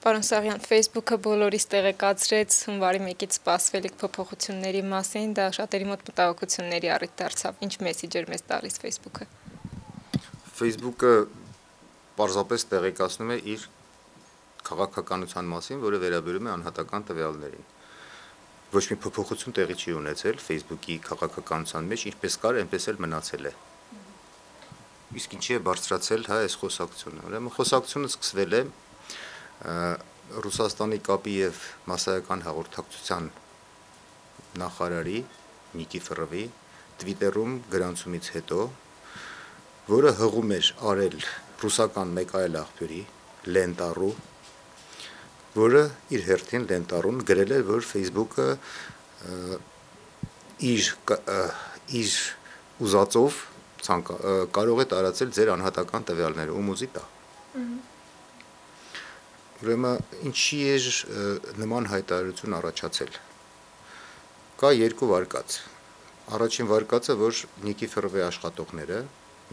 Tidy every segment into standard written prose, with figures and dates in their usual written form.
Պարոն Սաղյան, Facebook-ը բոլորիս տեղեկացրեց հունվարի 1-ից սպասվելիք փոփոխությունների մասին, դա շատերի մոտ մտահոգությունների առիթ դարձավ։ Ինչ մեսիջ էր մեզ տալիս Facebook-ը։ Facebook-ը պարզապես տեղեկացնում է իր քաղաքականության մասին, որը վերաբերում է անհատական տվյալներին։ Ոչ մի փոփոխություն տեղի չի ունեցել Facebook-ի քաղաքականության մեջ, ինչպես կար, այնպես էլ մնացել է։ Իսկ ինչի է բարձրացել այս խոսակցությունը։ Ուրեմն խոսակցությունը սկսվել է Ռուսաստանի կապի և մասսայական հաղորդակցության նախարարի Նիկիֆորովի Twitter-ում գրանցումից հետո, որը հղում էր արել ռուսական մեկ այլ աղբյուրի Lenta.ru, որը իր հերթին Lenta.ru-ն գրել էր, որ Facebook-ը իր ուզածով կարող է տարածել ձեր անհատական տվյալները, ում ուզի տա։ Ուրեմն ինչի էր նման հայտարարություն առաջացել։ Կա երկու վարկած։ Առաջին վարկածը, որ Նիկիֆորովի աշխատողները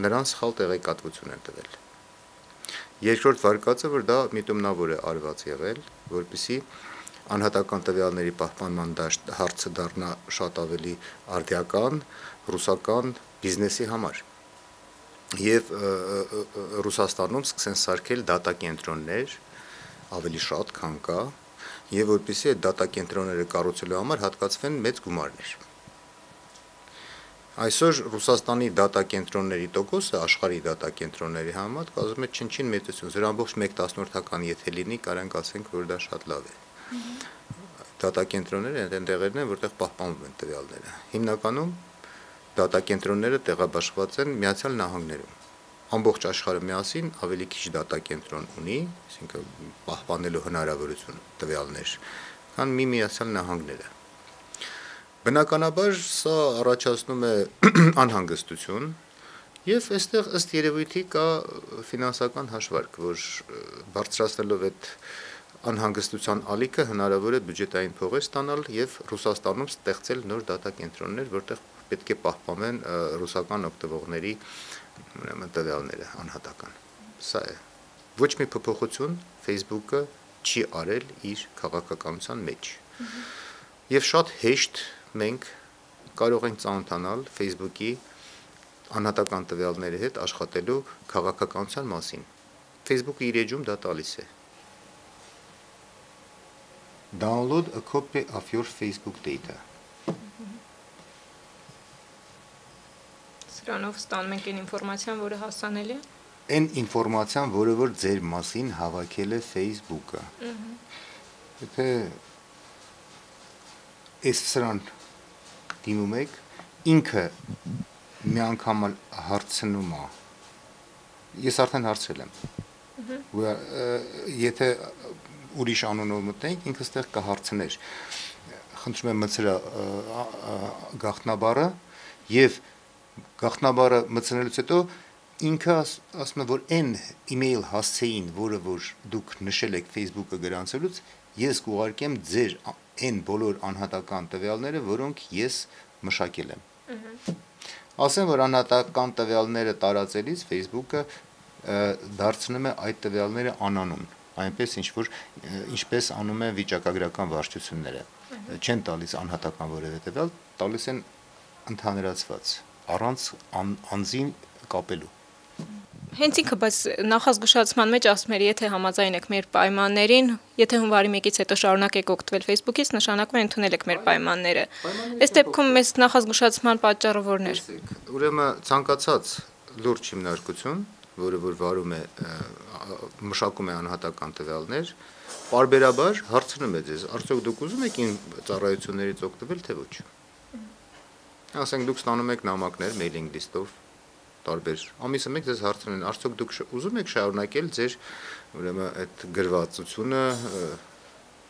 նրան սխալ տեղեկատվություն են տվել։ Երկրորդ վարկածը, որ դա միտումնավոր է արված եղել, որպեսզի անհատական տվյալների պահպանման հարցը դառնա շատ ավելի արդիական ռուսական բիզնեսի համար։ Եվ Ռուսաստանում սկսեն սարքել դատա կենտրոններ, ավելի շատ, քան կա, եւ որպեսզի այդ դատա կենտրոնները կառուցելու համար հատկացվեն մեծ գումարներ։ Այսօր Ռուսաստանի դատա կենտրոնների տոկոսը աշխարհի դատա կենտրոնների համեմատ կազմում է չնչին մեծություն, զր ամբողջ 1/10 եթե լինի, կարանք ասենք, որ դա շատ լավ է։ Դատա կենտրոնները այն տեղերն են, որտեղ պահպանվում են տվյալները։ Հիմնականում դատա կենտրոնները տեղաբաշխված են Միացյալ Նահանգներում։ Ամբողջ աշխարհը միասին ավելի քիչ դատա կենտրոն ունի, այսինքն պահպանելու հնարավորություն տվյալներ, քան Միացյալ Նահանգները։ Բնականաբար սա առաջացնում է անհանգստություն, եւ այստեղ ըստ երևույթի կա ֆինանսական հաշվարկ, որ բարձրացնելով այդ անհանգստության ալիքը հնարավոր է բյուջետային փողեր ստանալ եւ Ռուսաստանում ստեղծել նոր դատա կենտրոններ, որտեղ պետք է պահպանվեն ռուսական օգտվողների տվյալները անհատական։ Սա է։ Ոչ մի փոփոխություն Facebook-ը չի արել իր քաղաքականության մեջ։ Եվ շատ հեշտ մենք կարող ենք ծանոթանալ Facebook-ի անհատական տվյալների հետ աշխատելու քաղաքականության մասին։ Facebook-ը իր էջում դա տալիս է։ Download a copy of your Facebook data. Սրանով ստանում ենք այն ինֆորմացիան, որը հասանելի է։ Այն ինֆորմացիան, որը որ ձեր մասին հավաքել է Facebook-ը։ Եթե այս սրան դիմում եք, ինքը մի անգամ հարցնում է։ Ես արդեն հարցրել եմ։ Եթե ուրիշ անունով մտնենք, ինքը ստեղ կհարցներ։ Խնդրում եմ մտցրա գաղտնաբառը եւ գաղտնաբառը մտցնելուց հետո ինքը ասում է, որ այն email հասցեին, որը որ դուք նշել եք Facebook-ը գրանցելուց, ես կուղարկեմ ձեր այն բոլոր անհատական տվյալները, որոնք ես մշակել եմ։ Ասեմ, որ անհատական տվյալները տարածելիս Facebook-ը դարձնում է այդ տվյալները անանուն, այնպես ինչպես անում է վիճակագրական վարչությունները։ Չեն տալիս անհատական որևէ տվյալ, տալիս են ընդհանրացված, առանց անձին կապելու։ Հենց ինքը, բայց նախազգուշացման մեջ ասում էր, եթե համաձայն եք մեր պայմաններին, եթե հունվարի 1-ից հետո շարունակեք օգտվել Facebook-ից, նշանակում է ընդունել եք մեր պայմանները։ Այս դեպքում մեզ նախազգուշացման պատճառը որն էր։ Ուրեմն ցանկացած լուրջ հիմնարկություն, որը որ վարում է մշակում է անհատական տվյալներ, պարբերաբար հարցնում է ձեզ, արդյոք դուք ուզում եք իմ ծառայություններից օգտվել, թե ոչ։ Ասենք դուք ստանում եք նամակներ mailing list-ով տարբեր ամիսը մեկ ձեզ հարցնում են, արդյոք դուք ուզում եք շարունակել ձեր ուրեմն այդ գրվածությունը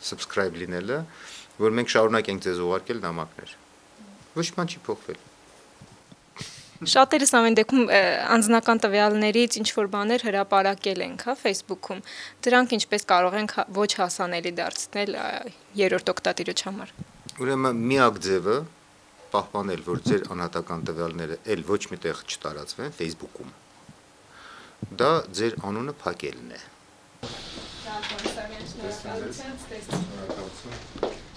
subscribe լինելը, որ մենք շարունակենք ձեզ ուղարկել նամակներ։ Ոչ մի բան չի փոխվել։ Շատերս ամեն դեպքում անձնական տվյալներից ինչ որ բաներ հրապարակել ենք, հա, Facebook-ում։ Դրանք ինչպես կարող ենք ոչ հասանելի դարձնել երրորդ օգտատիրոջ համար։ Ուրեմն միակ ձևը պահպանել, որ ձեր անհատական տվյալները էլ ոչ միտեղ չտարածվեն Facebook-ում։ Դա ձեր անունը փակելն է։ Շնորհակալություն։